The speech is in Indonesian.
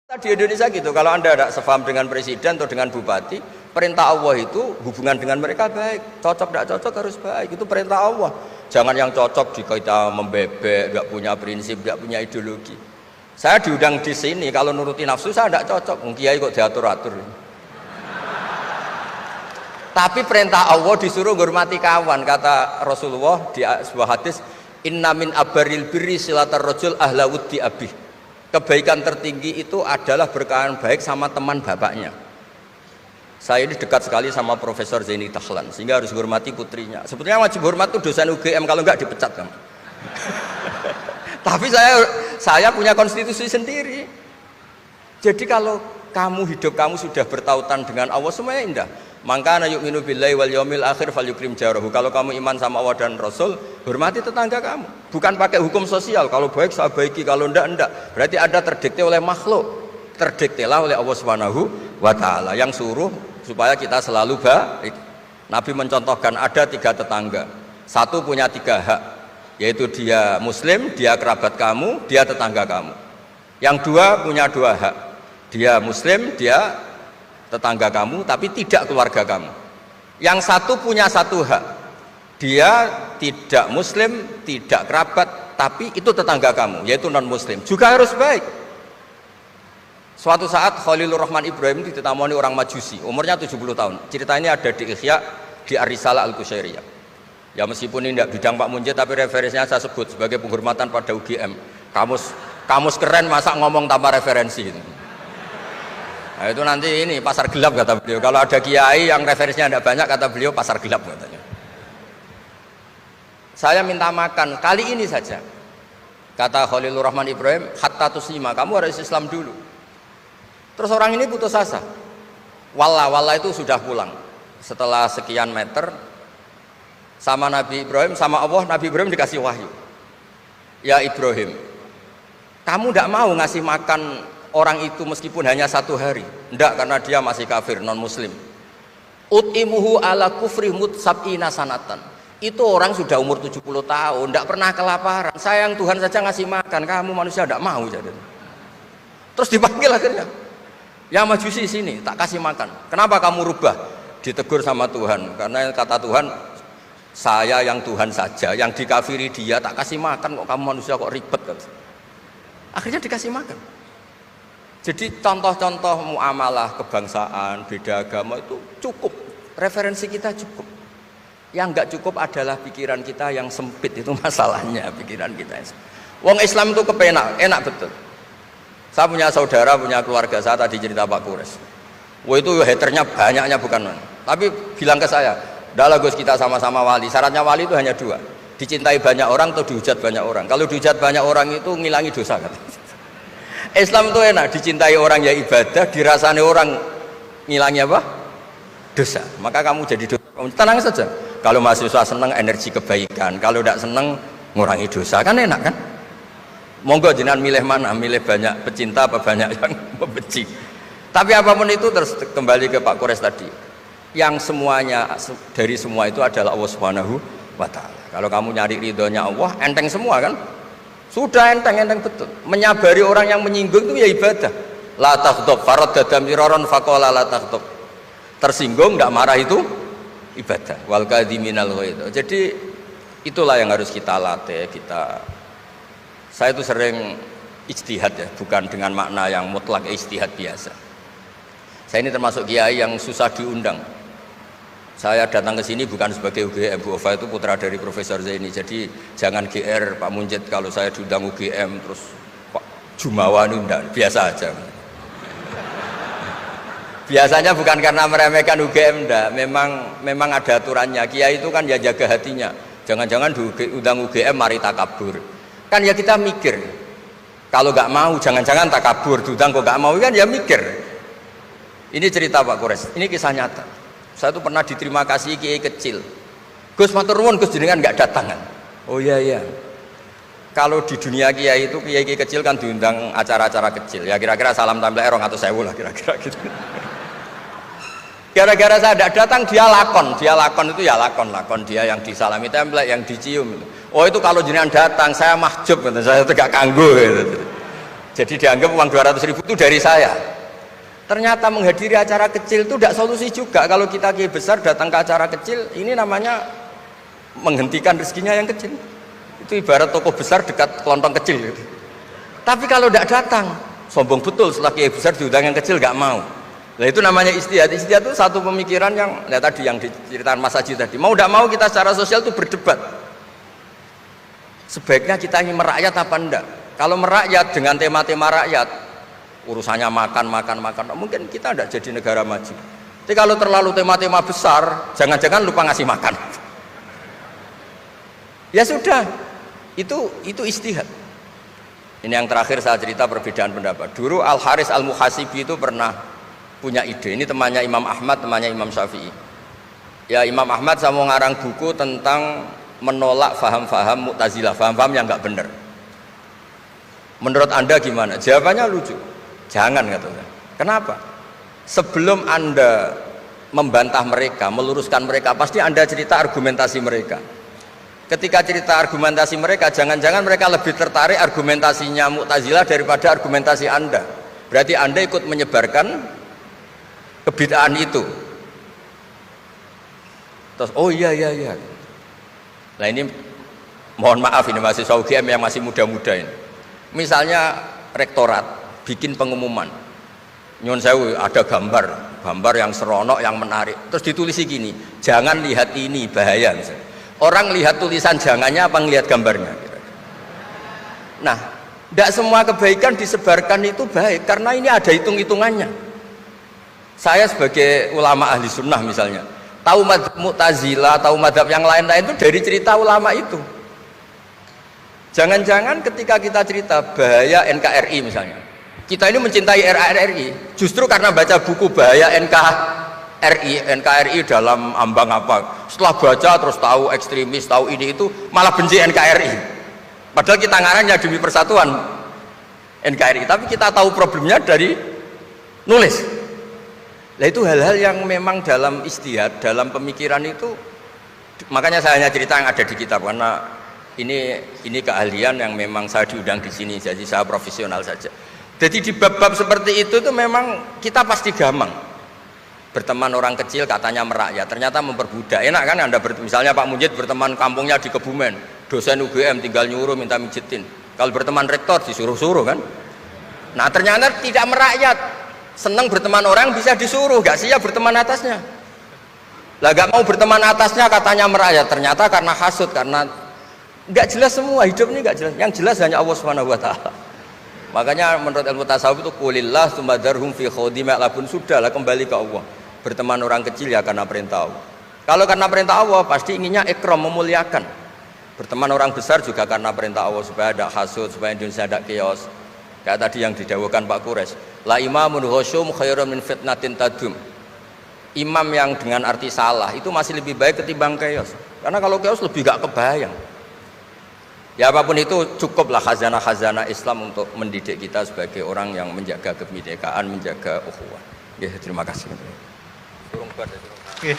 Di Indonesia gitu, kalau Anda tidak sefaham dengan presiden atau dengan bupati, perintah Allah itu hubungan dengan mereka baik, cocok tidak cocok harus baik, itu perintah Allah. Jangan yang cocok jika kita membebek, nggak punya prinsip, nggak punya ideologi. Saya diundang di sini, kalau nuruti nafsu saya tidak cocok, kiai kok diatur-atur. Tapi perintah Allah disuruh menghormati kawan, kata Rasulullah di sebuah hadis, inna min abaril birri silatar rajul ahla wuddi abih. Kebaikan tertinggi itu adalah berkawan baik sama teman bapaknya. Saya ini dekat sekali sama Profesor Zaini Tahlan, sehingga harus hormati putrinya. Sebetulnya wajib hormat itu dosen UGM, kalau enggak dipecat kan. Tapi saya punya konstitusi sendiri. Jadi kalau hidup kamu sudah bertautan dengan Allah, semuanya indah. Maka yu'minu billahi wal yaumil akhir falyukrim jarahu. Kalau kamu iman sama Allah dan Rasul, hormati tetangga kamu. Bukan pakai hukum sosial, kalau baik saya baiki, kalau enggak. Berarti ada terdikte oleh makhluk. Terdiktelah oleh Allah Subhanahu wa taala yang suruh supaya kita selalu baik. Nabi mencontohkan ada 3 tetangga. Satu punya 3 hak, yaitu dia muslim, dia kerabat kamu, dia tetangga kamu. Yang 2 punya 2 hak. Dia muslim, dia tetangga kamu, tapi tidak keluarga kamu. Yang satu punya 1 hak, dia tidak muslim, tidak kerabat, tapi itu tetangga kamu, yaitu non muslim, juga harus baik. Suatu saat Khalilur Rahman Ibrahim ditemani orang Majusi, umurnya 70 tahun. Cerita ini ada di Ihya, di Ar-Risalah Al-Qusyairiyah. Ya meskipun ini tidak bidang Pak Munjid, tapi referensinya saya sebut sebagai penghormatan pada UGM. Kamus keren, masa ngomong tanpa referensi gitu. Nah, itu nanti ini pasar gelap kata beliau. Kalau ada kiai yang referensinya tidak banyak, kata beliau pasar gelap katanya. Saya minta makan kali ini saja. Kata Khalilur Rahman Ibrahim, hatta tuslima, kamu harus Islam dulu. Terus orang ini putus asa. Wallah itu sudah pulang. Setelah sekian meter sama Nabi Ibrahim, sama Allah, Nabi Ibrahim dikasih wahyu. Ya Ibrahim, kamu tidak mau ngasih makan orang itu meskipun hanya 1 hari. Tidak, karena dia masih kafir, non muslim. Ut'imuhu ala kufri sab'ina sanatan. Itu orang sudah umur 70 tahun, tidak pernah kelaparan. Sayang Tuhan saja ngasih makan, kamu manusia tidak mau. Jadi. Terus dipanggil akhirnya, ya Majusi sini, tak kasih makan. Kenapa kamu rubah? Ditegur sama Tuhan, karena kata Tuhan, saya yang Tuhan saja, yang dikafiri dia tak kasih makan, kok kamu manusia kok ribet. Akhirnya dikasih makan. Jadi contoh-contoh muamalah kebangsaan, beda agama itu cukup, referensi kita cukup. Yang enggak cukup adalah pikiran kita yang sempit, itu masalahnya pikiran kita. Wong Islam itu kepenak, enak betul. Saya punya saudara, punya keluarga, saya tadi cerita Pak Kures. Wah itu haternya banyaknya bukan. Tapi bilang ke saya, dah Gus kita sama-sama wali. Syaratnya wali itu hanya 2, dicintai banyak orang atau dihujat banyak orang. Kalau dihujat banyak orang itu ngilangi dosa kan. Islam itu enak, dicintai orang ya ibadah, dirasani orang ngilangi apa? Dosa. Maka kamu jadi dosa, tenang saja. Kalau mahasiswa senang energi kebaikan, kalau tidak senang ngurangi dosa, kan enak kan? Monggo jenengan milih mana? Milih banyak pecinta apa banyak yang membenci? Tapi apapun itu terus kembali ke Pak Kores tadi. Yang semuanya dari semua itu adalah Allah Subhanahu wa taala. Kalau kamu nyari ridhonya Allah, enteng semua kan? Sudah enteng betul. Menyabari orang yang menyinggung itu ya ibadah. La taghdab farad dadam iraron faqala la taghdab. Tersinggung tidak marah itu ibadah. Wal kadhiminal ghaidh. Jadi itulah yang harus kita latih, saya itu sering ijtihad ya, bukan dengan makna yang mutlak ijtihad biasa. Saya ini termasuk kiai yang susah diundang. Saya datang ke sini bukan sebagai UGM, Bu Ova itu putra dari Profesor Zaini. Jadi jangan GR Pak Munjid kalau saya diundang UGM terus Pak Jumawa ini enggak, biasa aja. Biasanya bukan karena meremehkan UGM enggak, memang ada aturannya. Kiai itu kan ya jaga hatinya. Jangan-jangan diundang UGM mari takabur. Kan ya kita mikir. Kalau enggak mau jangan-jangan takabur, diundang kok enggak mau kan ya mikir. Ini cerita Pak Kores, ini kisah nyata. Saya tuh pernah diterima kasih kiai kecil. Gus matur nuwun Gus jenengan enggak datangan. Oh iya. Kalau di dunia kiai itu kiai kecil kan diundang acara-acara kecil. Ya kira-kira salam tampil 200.000 lah kira-kira gitu. Gara-gara saya tidak datang dia lakon itu ya lakon dia yang disalami template, yang dicium. Oh itu kalau jenengan datang saya mahjub, saya itu gak kanggo gitu. Jadi dianggap uang 200.000 itu dari saya. Ternyata menghadiri acara kecil itu tidak solusi juga. Kalau kita kiai besar datang ke acara kecil, ini namanya menghentikan rezekinya yang kecil. Itu ibarat toko besar dekat kelontong kecil gitu. Tapi kalau tidak datang, sombong betul setelah kiai besar diundang yang kecil nggak mau. Nah itu namanya istihad. Istihad itu satu pemikiran yang tadi yang diceritakan Mas Haji tadi. Mau tidak mau kita secara sosial itu berdebat. Sebaiknya kita ini merakyat apa enggak? Kalau merakyat dengan tema-tema rakyat, urusannya makan, mungkin kita tidak jadi negara maju. Tapi kalau terlalu tema-tema besar, jangan-jangan lupa ngasih makan. Ya sudah, itu istihad. Ini yang terakhir saya cerita perbedaan pendapat. Dulu Al Haris Al Muhasibi itu pernah punya ide. Ini temannya Imam Ahmad, temannya Imam Syafi'i. Ya Imam Ahmad saya mau ngarang buku tentang menolak faham-faham Mu'tazilah, faham-faham yang nggak benar. Menurut Anda gimana? Jawabannya lucu. Jangan katanya. Kenapa? Sebelum Anda membantah mereka, meluruskan mereka, pasti Anda cerita argumentasi mereka. Ketika cerita argumentasi mereka, jangan-jangan mereka lebih tertarik argumentasinya Mu'tazilah daripada argumentasi Anda. Berarti Anda ikut menyebarkan kebid'ahan itu. Terus, oh iya. Nah ini mohon maaf, ini mahasiswa UGM yang masih muda-muda ini. Misalnya rektorat bikin pengumuman, nyun sewu ada gambar yang seronok, yang menarik, terus ditulis gini, jangan lihat ini, bahaya misalnya. Orang lihat tulisan jangannya apa ngelihat gambarnya? Nah, tidak semua kebaikan disebarkan itu baik, karena ini ada hitung-hitungannya. Saya sebagai ulama ahli sunnah misalnya, tahu madhab Mu'tazilah, tahu madhab yang lain-lain itu dari cerita ulama itu. Jangan-jangan ketika kita cerita bahaya NKRI misalnya, kita ini mencintai NKRI justru karena baca buku bahaya NKRI dalam ambang apa. Setelah baca terus tahu ekstremis, tahu ini itu, malah benci NKRI. Padahal kita ngarangnya demi persatuan NKRI, tapi kita tahu problemnya dari nulis. Nah itu hal-hal yang memang dalam istihad, dalam pemikiran itu, makanya saya hanya cerita yang ada di kitab, karena ini keahlian yang memang saya diundang di sini, jadi saya profesional saja. Jadi di bab-bab seperti itu tuh memang kita pasti gampang berteman orang kecil, katanya merakyat, ternyata memperbudak. Enak kan Anda misalnya Pak Munjid berteman kampungnya di Kebumen, dosen UGM tinggal nyuruh minta mijitin. Kalau berteman rektor disuruh-suruh kan. Nah ternyata tidak merakyat. Senang berteman orang bisa disuruh, gak siap berteman atasnya. Lah gak mau berteman atasnya katanya merakyat, ternyata karena hasud, karena gak jelas semua, hidup ini gak jelas. Yang jelas hanya Allah Subhanahu wa taala. Makanya menurut ilmu tasawuf itu qulillah tsumadarhum fi khawdima labun, sudahlah kembali ke Allah. Berteman orang kecil ya karena perintah Allah. Kalau karena perintah Allah pasti inginnya ikram, memuliakan. Berteman orang besar juga karena perintah Allah, supaya ada hasud, supaya Indonesia ada chaos. Kayak tadi yang didawuhkan Pak Quraisy, la imamun khusyum khairun min fitnatin tadum. Imam yang dengan arti salah itu masih lebih baik ketimbang chaos. Karena kalau chaos lebih gak kebayang. Ya apapun itu, cukuplah khazanah-khazanah Islam untuk mendidik kita sebagai orang yang menjaga kebinekaan, menjaga ukhuwah. Ya, terima kasih. Oke.